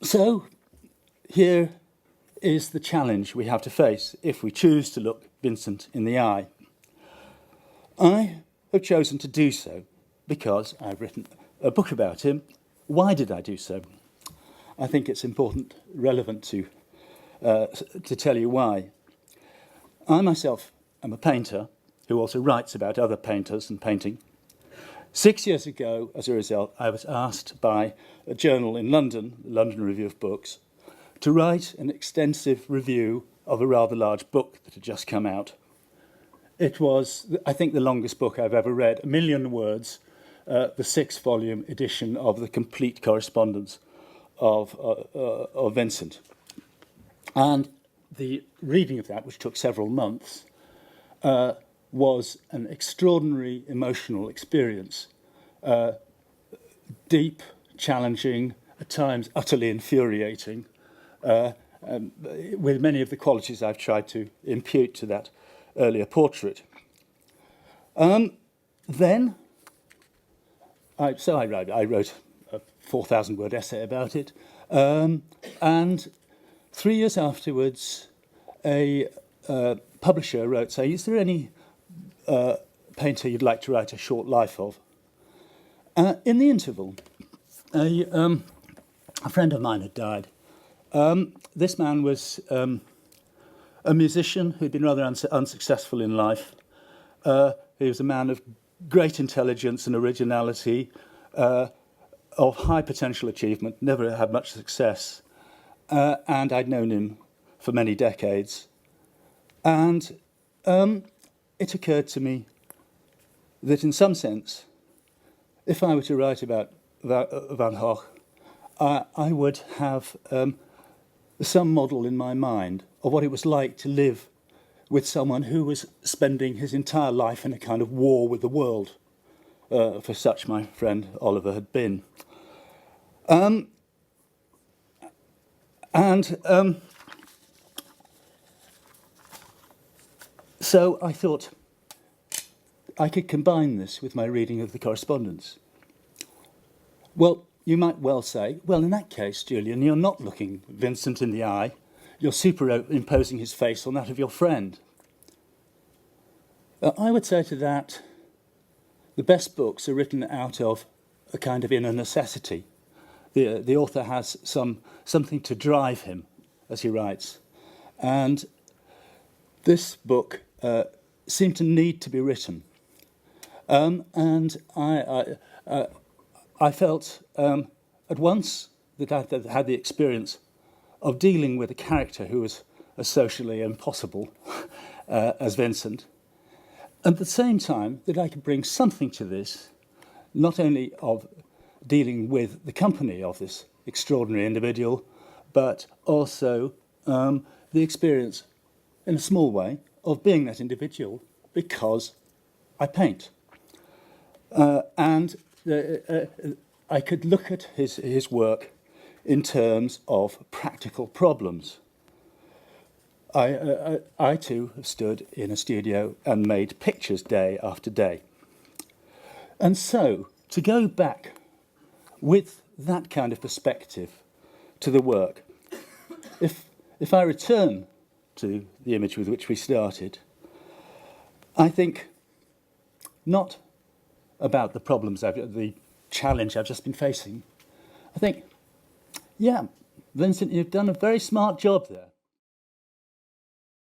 So here is the challenge we have to face if we choose to look Vincent in the eye. I have chosen to do so because I've written a book about him. Why did I do so? I think it's important, relevant to tell you why. I myself am a painter who also writes about other painters and painting. 6 years ago, as a result, I was asked by a journal in London, the London Review of Books, to write an extensive review of a rather large book that had just come out. It was, I think, the longest book I've ever read, 1 million words, the 6-volume edition of the complete correspondence of Vincent. And the reading of that, which took several months, was an extraordinary emotional experience. Deep, challenging, at times utterly infuriating, with many of the qualities I've tried to impute to that earlier portrait. Then, I wrote a 4,000-word essay about it, and 3 years afterwards, a publisher wrote saying, "Is there any painter you'd like to write a short life of?" In the interval, a friend of mine had died. This man was a musician who'd been rather unsuccessful in life. He was a man of great intelligence and originality, of high potential achievement, never had much success. And I'd known him for many decades. And it occurred to me that in some sense, if I were to write about Van Gogh, I would have some model in my mind of what it was like to live with someone who was spending his entire life in a kind of war with the world, for such my friend Oliver had been. So I thought I could combine this with my reading of the correspondence. Well, you might well say, well, in that case, Julian, you're not looking Vincent in the eye. You're superimposing his face on that of your friend. I would say to that, the best books are written out of a kind of inner necessity. The author has something to drive him as he writes. And this book seemed to need to be written. And I felt at once that I had the experience of dealing with a character who was as socially impossible as Vincent. At the same time, that I could bring something to this, not only of dealing with the company of this extraordinary individual, but also the experience, in a small way, of being that individual because I paint. And I could look at his work in terms of practical problems. I too have stood in a studio and made pictures day after day. And so, to go back with that kind of perspective to the work, if I return to the image with which we started, I think not about the problems, the challenge I've just been facing. I think, yeah, Vincent, you've done a very smart job there.